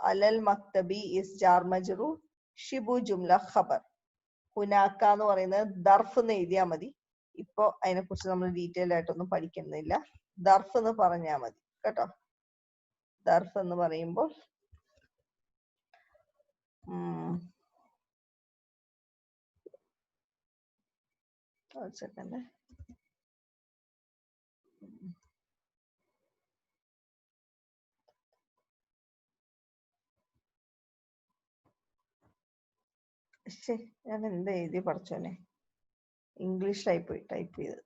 alal maktabi is jar majrur, shibu jumla khabar. ഹുനാക്ക എന്ന് പറയുന്നത് ദർഫ് എന്ന് എഴുതിയാൽ മതി. ഇപ്പൊ അതിനെ കുറിച്ച് നമ്മൾ ഡീറ്റെയിൽ ആയിട്ടൊന്നും പഠിക്കുന്നില്ല. ദർഫ് എന്ന് പറഞ്ഞാൽ മതി കേട്ടോ. ദർഫ് എന്ന് പറയുമ്പോൾ One second. ഞാൻ എന്താ എഴുതി പഠിച്ചോനെ ഇംഗ്ലീഷ് ടൈപ്പ് ചെയ്ത്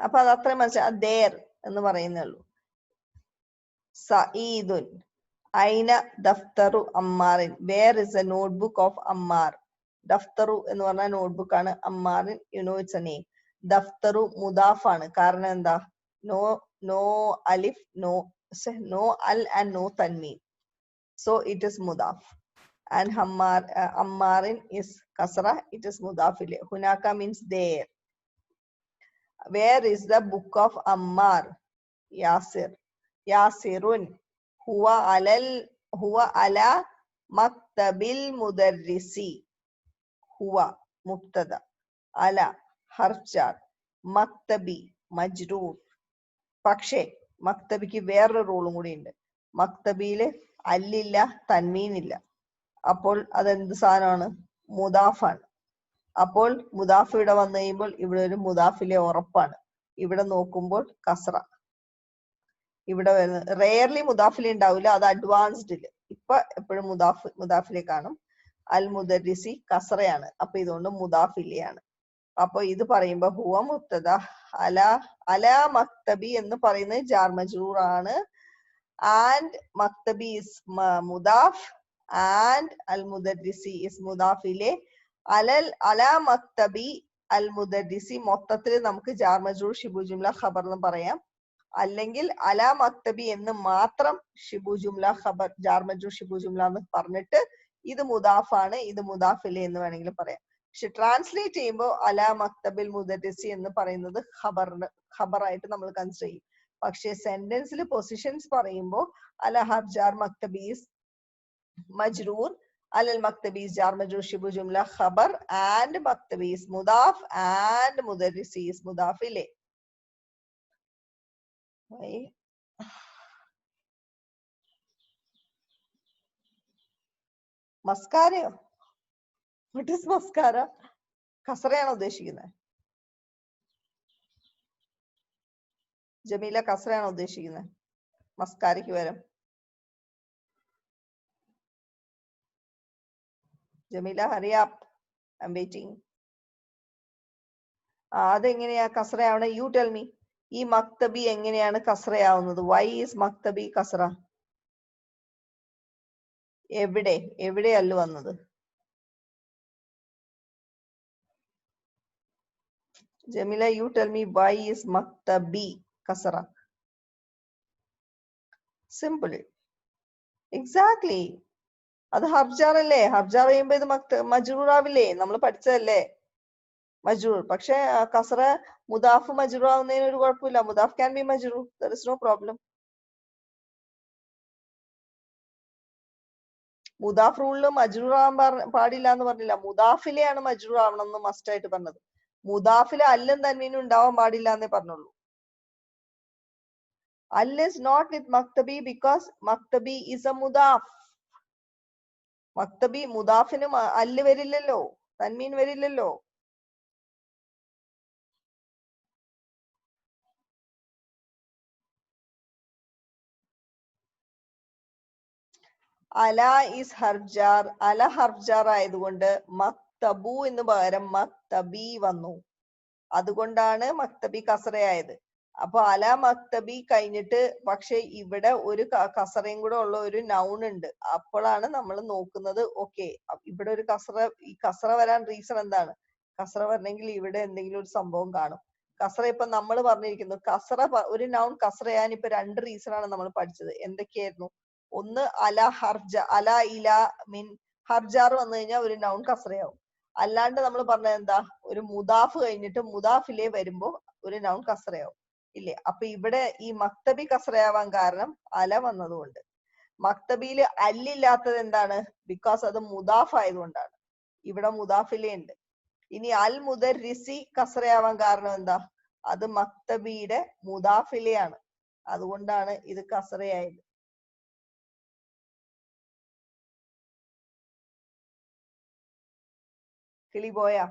അപ്പൊ അത് അത്രയും മനസ്സിലായി. ദേർ എന്ന് പറയുന്നേ ഉള്ളൂ. സഈദുൻ ഐന ദഫ്തറു അമ്മാറിൻ, where is a notebook of Ammar. ദഫ്തറു എന്ന് പറഞ്ഞ നോട്ട്ബുക്ക് ആണ്. അമ്മാറിൻ you know it's a name. ദഫ്തറു മുദാഫ് ആണ്. കാരണം എന്താ? നോ അലിഫ്, നോ അൽ ആൻഡ് നോ തൻവീൻ, so it is mudaf. And ammarin is kasra, it is mudaf ilayh. Hunaka means there. Where is the book of Ammar? Yasir. Yasirun huwa ala maktabil mudarrisi. Huwa mubtada, ala harf jar, maktabi majroor. പക്ഷേ മക്തബിക്ക് വേറൊരു റൂളും കൂടി ഉണ്ട്. മക്തബിയില് അല്ലില്ല, തൻവീനില്ല. അപ്പോൾ അതെന്ത് സാധനമാണ്? മുദാഫാണ്. അപ്പോൾ മുദാഫ് ഇവിടെ വന്നു കഴിയുമ്പോൾ ഇവിടെ ഒരു മുദാഫിലെ ഉറപ്പാണ്. ഇവിടെ നോക്കുമ്പോൾ കസ്ര. ഇവിടെ വരുന്നത് റെയർലി മുദാഫിലെ ഉണ്ടാവില്ല, അത് അഡ്വാൻസ്ഡില്. ഇപ്പൊ എപ്പോഴും മുദാഫിലെ കാണും. അൽ മുദരിസി കസ്രയാണ്. അപ്പൊ ഇതുകൊണ്ട് മുദാഫിലെയാണ്. അപ്പൊ ഇത് പറയുമ്പോ ഹുവ മുബ്തദ, അല മക്തബി എന്ന് പറയുന്നത് ജാർ മജ്റൂർ ആണ്. ആൻഡ് മക്തബി ഇസ് മുദാഫ് ആൻഡ് അൽ മുദരിസി ഇസ് മുദാഫിലെ. അല മക്തബി അൽ മുദരിസി മൊത്തത്തിൽ നമുക്ക് ജാർ മജ്റൂർ ഷിബു ജുംല ഖബർ എന്ന് പറയാം. അല്ലെങ്കിൽ അല മക്തബി എന്ന് മാത്രം ഷിബു ജുംല ഖബർ, ജാർ മജ്റൂർ ഷിബു ജുംല എന്ന് പറഞ്ഞിട്ട് ഇത് മുദാഫാണ്, ഇത് മുദാഫിലെ എന്ന് വേണമെങ്കിൽ പറയാം. പക്ഷെ ട്രാൻസ്ലേറ്റ് ചെയ്യുമ്പോൾ അല മക്തബിൽ മുദരിസി എന്ന് പറയുന്നത് ഖബറായിട്ട് നമ്മൾ കൺസിഡർ ചെയ്യും. പക്ഷെ സെന്റൻസിൽ പൊസിഷൻസ് പറയുമ്പോൾ അല ഹർഫ് ജാർ മക്തബീസ് മജ്റൂർ, അലൽ മക്തബീസ് ജാർ മജ്റൂർ ഷിബു ജുംല ഖബർ, ആൻഡ് മക്തബീസ് മുദാഫ് ആൻഡ് മുദരിസീസ് മുദാഫിലെ. മസ്കാരയോ? What is mascara? കസറയാണോ ഉദ്ദേശിക്കുന്നത്? ജമീല കസറയാണോ ഉദ്ദേശിക്കുന്നത് മസ്കാരയ്ക്ക് പകരം? Jameela hurry up, I am waiting. അതെങ്ങനെയാ കസറയാവണേ? You tell me. ഈ മക്തബി എങ്ങനെയാണ് കസറയാവുന്നത്? Y is മക്തബി കസറ? എവിടെയല്ല വന്നത്? Jamila, you tell me why is maktabi kasra? Simple. Exactly. അത് ഹർജാർ അല്ലേ? ഹർജാർ ചെയ്യുമ്പോ ഇത് മജ്റൂർ ആവില്ലേ? നമ്മൾ പഠിച്ചതല്ലേ മജ്റൂർ. പക്ഷെ കസറ മുദാഫ് മജ്റൂർ ആവുന്നതിന് ഒരു കുഴപ്പമില്ല. മുദാഫ് ക്യാൻ ബി മജ്റൂർ, there is no problem. മുദാഫ് റൂളിൽ മജ്റൂർ ആവാൻ പാടില്ല എന്ന് പറഞ്ഞില്ല. മുദാഫിലെയാണ് മജ്റൂർ ആവണം എന്ന് മസ്റ്റ് ആയിട്ട് പറഞ്ഞത്. മുദാഫിലെ അല്ലും തൻവീനും ഉണ്ടാവാൻ പാടില്ല എന്നേ പറഞ്ഞുള്ളൂ. Al is not with maktabi because maktabi is a mudaf. മക്തബി മുദാഫിനും അല്ല് വരില്ലല്ലോ, തൻവീൻ വരില്ലല്ലോ. അല ഈസ് ഹർജാർ. അല ഹർജാർ ആയതുകൊണ്ട് മക്തബു എന്ന് പകരം മക്തബി വന്നു. അതുകൊണ്ടാണ് മക്തബി കസറയായത്. അപ്പൊ അല മക്തബി കഴിഞ്ഞിട്ട് പക്ഷെ ഇവിടെ ഒരു കസറയും കൂടെ ഉള്ള ഒരു നൗൺ ഉണ്ട്. അപ്പോഴാണ് നമ്മൾ നോക്കുന്നത് ഓക്കെ ഇവിടെ ഒരു കസറ, ഈ കസറ വരാൻ റീസൺ എന്താണ്? കസറ വരണമെങ്കിൽ ഇവിടെ എന്തെങ്കിലും ഒരു സംഭവം കാണും. കസറ ഇപ്പൊ നമ്മൾ പറഞ്ഞിരിക്കുന്നു കസറ, ഒരു നൗൺ കസറയാൻ ഇപ്പൊ രണ്ട് റീസൺ ആണ് നമ്മൾ പഠിച്ചത്. എന്തൊക്കെയായിരുന്നു? ഒന്ന് അല ഹർജ, അല ഇല മീൻ ഹർജാർ വന്നു കഴിഞ്ഞാൽ ഒരു നൗൺ കസറയാവും. അല്ലാണ്ട് നമ്മൾ പറഞ്ഞത് എന്താ? ഒരു മുദാഫ് കഴിഞ്ഞിട്ട് മുദാഫിലെ വരുമ്പോ ഒരു നൗൺ കസറയാവും ഇല്ലേ? അപ്പൊ ഇവിടെ ഈ മക്തബി കസറയാവാൻ കാരണം അല വന്നതുകൊണ്ട്. മക്തബിയില് അല്ലില്ലാത്തത് എന്താണ്? ബിക്കോസ് അത് മുദാഫ് ആയതുകൊണ്ടാണ്. ഇവിടെ മുദാഫിലെ ഉണ്ട്. ഇനി അൽ മുദരിസി കസറയാവാൻ കാരണം എന്താ? അത് മക്തബിയുടെ മുദാഫിലെയാണ്. അതുകൊണ്ടാണ് ഇത് കസറയായത്. കിളി പോയാ?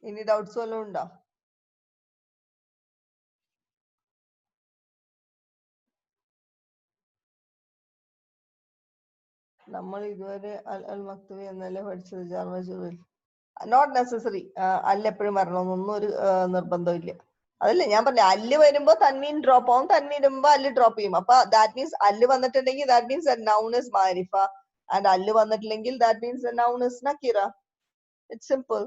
ഇനി ഡൗട്ട്സ് വല്ലതും ഉണ്ടോ? നമ്മൾ ഇതുവരെ അൽ അൽ മക്തബി എന്നല്ലേ പഠിച്ചത് ജാർ മജ്റൂറിൽ. നോട്ട് നെസസറി അല്ല എപ്പോഴും വരണമെന്നൊന്നും ഒരു നിർബന്ധം ഇല്ല. അതല്ലേ ഞാൻ പറഞ്ഞ, അല്ല് വരുമ്പോ തൻവീൻ ഡ്രോപ്പ് ആവും, തൻവീൻ വരുമ്പോ അല്ല് ഡ്രോപ്പ് ചെയ്യും. അപ്പൊ ദാറ്റ് മീൻസ് അല്ല് വന്നിട്ടുണ്ടെങ്കിൽ ദാറ്റ് മീൻസ് നൗൺ ഇസ് മാരിഫ, ആൻഡ് അല്ല് വന്നിട്ടില്ലെങ്കിൽ ദാറ്റ് മീൻസ് നൗൺ ഇസ് നക്കിറ. It's simple.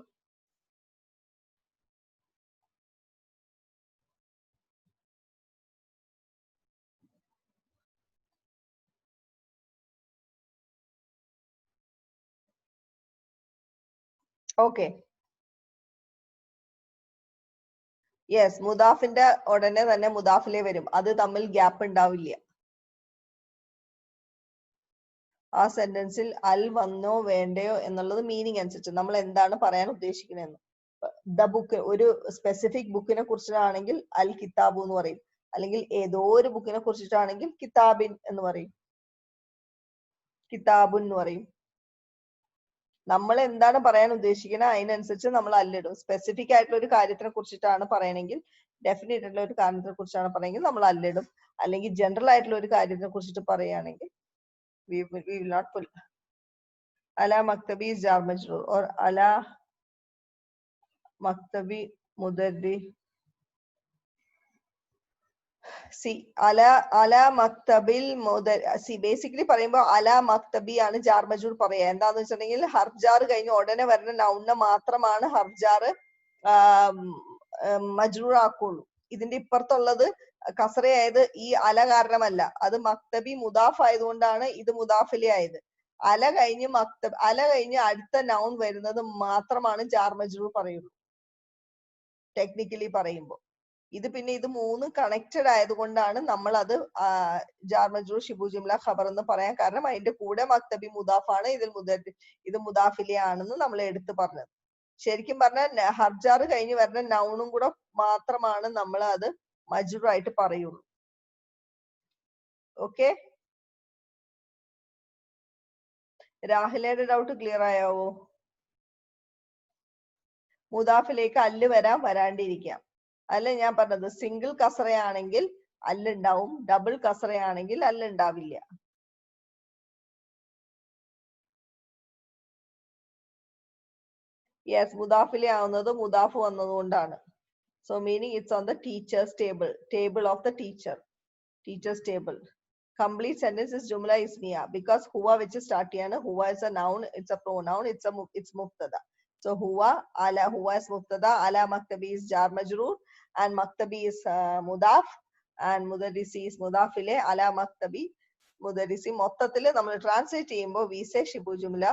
ഓക്കെ, യെസ്, മുദാഫിന്റെ ഉടനെ തന്നെ മുദാഫിലെ വരും, അത് തമ്മിൽ ഗ്യാപ്പ് ഉണ്ടാവില്ല. ആ സെന്റൻസിൽ അൽ വന്നോ വേണ്ടയോ എന്നുള്ളത് മീനിങ് അനുസരിച്ച് നമ്മൾ എന്താണ് പറയാൻ ഉദ്ദേശിക്കുന്നതെന്ന്. ദ ബുക്ക്, ഒരു സ്പെസിഫിക് ബുക്കിനെ കുറിച്ചിട്ടാണെങ്കിൽ അൽ കിതാബു എന്ന് പറയും, അല്ലെങ്കിൽ ഏതോ ഒരു ബുക്കിനെ കുറിച്ചിട്ടാണെങ്കിൽ കിതാബിൻ എന്ന് പറയും, കിതാബുൻ എന്ന് പറയും. നമ്മൾ എന്താണ് പറയാൻ ഉദ്ദേശിക്കുന്നത് അതിനനുസരിച്ച് നമ്മൾ അല്ലിടും. സ്പെസിഫിക് ആയിട്ടുള്ള ഒരു കാര്യത്തിനെ കുറിച്ചിട്ടാണ് പറയണമെങ്കിൽ, ഡെഫിനറ്റ് ആയിട്ടുള്ള ഒരു കാര്യത്തിനെ കുറിച്ചാണ് പറയെങ്കിൽ നമ്മൾ അല്ലിടും. അല്ലെങ്കിൽ ജനറൽ ആയിട്ടുള്ള ഒരു കാര്യത്തിനെ കുറിച്ചിട്ട് പറയുകയാണെങ്കിൽ we will not put ala maktabi is jar majroor or ala maktabi mudarri. See, ala maktabil see, basically പറയുമ്പോ ala maktabi ആണ് ജാർ മജ്റൂർ പറയാ. എന്താന്ന് വെച്ചിട്ടുണ്ടെങ്കിൽ ഹർഫ് ജാർ കഴിഞ്ഞ് ഉടനെ വരുന്ന നൗണിനെ മാത്രമാണ് ഹർഫ് ജാർ മജ്റൂർ ആക്കുള്ളൂ. ഇതിന്റെ ഇപ്പുറത്തുള്ളത് കസറയായത് ഈ അല കാരണമല്ല, അത് മക്തബി മുദാഫ് ആയതുകൊണ്ടാണ് ഇത് മുദാഫിലെ ആയത്. അല കഴിഞ്ഞ് അടുത്ത നൗൺ വരുന്നത് മാത്രമാണ് ജാർ മജ്റൂർ പറയുള്ളൂ ടെക്നിക്കലി പറയുമ്പോൾ. ഇത് പിന്നെ ഇത് മൂന്ന് കണക്റ്റഡ് ആയതുകൊണ്ടാണ് നമ്മൾ അത് ജാർ മജ്റൂർ ഷിബു ജുംല ഖബർ എന്ന് പറയാൻ കാരണം. അതിന്റെ കൂടെ മക്തബി മുദാഫാണ്, ഇത് മുദാഫിലെ ആണെന്ന് നമ്മൾ എടുത്തു പറഞ്ഞത്. ശരിക്കും പറഞ്ഞാൽ ഹർജാർ കഴിഞ്ഞ് വരുന്ന നൗണും കൂടെ മാത്രമാണ് നമ്മൾ അത് മജ്റൂർ ആയിട്ട് പറയുള്ളൂ. ഓക്കെ, രാഹിലയുടെ ഡൗട്ട് ക്ലിയർ ആയാവോ? മുദാഫിലേക്ക് അല്ല് വരാം, വരാണ്ടിരിക്കാം. അല്ല ഞാൻ പറഞ്ഞത്, സിംഗിൾ കസറയാണെങ്കിൽ അല്ലുണ്ടാവും, ഡബിൾ കസറയാണെങ്കിൽ അല്ലുണ്ടാവില്ല. യെസ്, മുദാഫിലെ ആവുന്നത് മുദാഫ് വന്നതുകൊണ്ടാണ്. So meaning it's on the teacher's table, table of the teacher, teacher's table. Complete sentence is jumla ismiya because huwa which is start cheyana. Huwa is a noun, it's a pronoun, it's mubtada. So huwa is mubtada, ala maktabi is jar majroor, and maktabi is mudaf, and mudarrisi is mudaf ilay. Ala maktabi mudarrisi മൊത്തത്തിൽ നമ്മൾ ട്രാൻസ്ലേറ്റ് ചെയ്യുമ്പോൾ we say ഷിബു ജുംല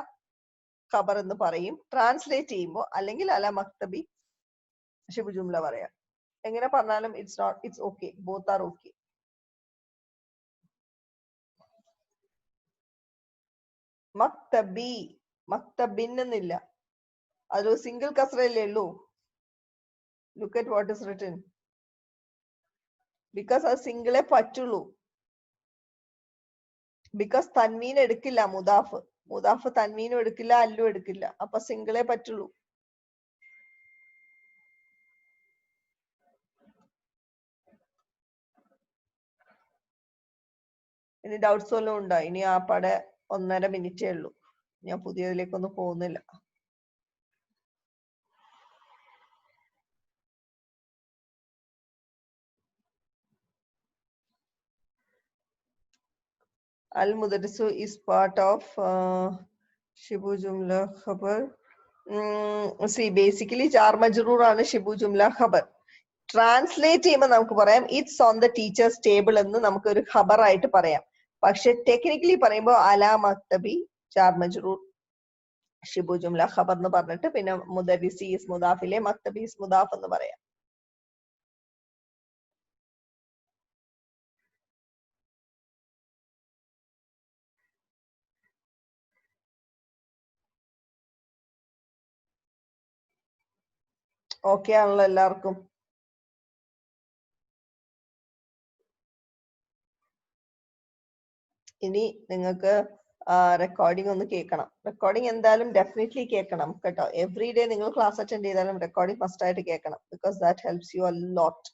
ഖബർ എന്ന് പറയും. ട്രാൻസ്ലേറ്റ് ചെയ്യുമ്പോൾ അല്ലെങ്കിൽ അല മക്തബി ഷിബു ജുംല പറയാം. എങ്ങനെ പറഞ്ഞാലും it's okay, both are okay. മക്തബി, മക്തബിൻ എന്നില്ല, അതൊരു സിംഗിൾ കസറയല്ലേ ഉള്ളൂ. Look at what is written, because അത് സിംഗിളെ പറ്റുള്ളൂ. ബിക്കോസ് തൻവീൻ എടുക്കില്ല മുദാഫ് തൻവീനും എടുക്കില്ല, അല്ലും എടുക്കില്ല, അപ്പൊ സിംഗിളെ പറ്റുള്ളൂ. ഇനി ഡൗട്ട്സ് വല്ലതും ഉണ്ടോ? ഇനി ആ പടെ 1.5 മിനിറ്റേ ഉള്ളൂ, ഞാൻ പുതിയതിലേക്കൊന്നും പോകുന്നില്ല. Al Mudarrisu is part of Shibu Jumla Khabar. See, basically jar majroor ആണ് ഷിബു ജുംല ഖബർ. ട്രാൻസ്ലേറ്റ് ചെയ്യുമ്പോൾ നമുക്ക് പറയാം it's on the teacher's table എന്ന് നമുക്ക് ഒരു ഖബർ ആയിട്ട് പറയാം. പക്ഷെ ടെക്നിക്കലി പറയുമ്പോൾ അലാ മക്തബി ജാർ മജ്റൂർ ഷിബു ജുംല ഖബർ എന്ന് പറഞ്ഞിട്ട് പിന്നെ മുദരിസി ഇസ് മുദാഫിലെ മക്തബി ഇസ് മുദാഫ് എന്ന് പറയാം. ഓക്കെ ആണല്ലോ എല്ലാവർക്കും? ഇനി നിങ്ങൾക്ക് റെക്കോർഡിംഗ് ഒന്ന് കേൾക്കണം. റെക്കോർഡിംഗ് എന്തായാലും ഡെഫിനറ്റ്ലി കേൾക്കണം കേട്ടോ. എവറി ഡേ നിങ്ങൾ ക്ലാസ് അറ്റൻഡ് ചെയ്താലും റെക്കോർഡിംഗ് മസ്റ്റ് ആയിട്ട് കേൾക്കണം. Because that helps you a lot.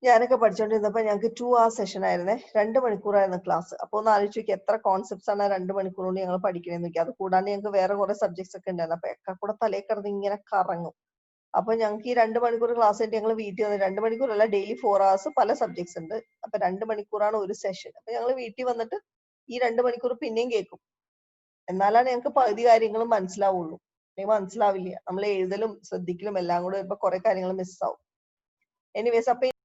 ഞാനൊക്കെ പഠിച്ചുകൊണ്ടിരുന്നപ്പോൾ ഞങ്ങൾക്ക് 2 hour സെഷൻ ആയിരുന്നേ. 2 മണിക്കൂറായിരുന്നു ക്ലാസ്. അപ്പോൾ ഒന്ന് ആലോചിച്ച് നോക്കി എത്ര കോൺസെപ്റ്റ്സ് ആണ് 2 മണിക്കൂർ കൊണ്ട് ഞങ്ങൾ പഠിക്കണമെന്ന് നോക്കി. അത് കൂടാണ്ട് ഞങ്ങൾക്ക് വേറെ കുറെ സബ്ജക്ട്സ് ഒക്കെ ഉണ്ടായിരുന്നു. അപ്പൊ ഒക്കെ കൂടെ തലേ കിടന്ന് ഇങ്ങനെ കറങ്ങും. അപ്പൊ ഞങ്ങൾക്ക് ഈ 2 മണിക്കൂർ ക്ലാസ് ആയിട്ട് ഞങ്ങൾ വീട്ടിൽ വന്ന് 2 മണിക്കൂറല്ല, ഡെയിലി 4 hours പല സബ്ജക്ട്സ് ഉണ്ട്. അപ്പൊ 2 മണിക്കൂറാണ് ഒരു സെഷൻ. അപ്പൊ ഞങ്ങൾ വീട്ടിൽ വന്നിട്ട് ഈ 2 മണിക്കൂർ പിന്നെയും കേൾക്കും. എന്നാലാണ് ഞങ്ങൾക്ക് പകുതി കാര്യങ്ങളും മനസ്സിലാവുള്ളൂ. അല്ലെങ്കിൽ മനസ്സിലാവില്ല. നമ്മൾ എഴുതലും ശ്രദ്ധിക്കലും എല്ലാം കൂടെ ഇപ്പൊ കുറെ കാര്യങ്ങൾ മിസ്സാവും. എനിവേസ്, അപ്പൊ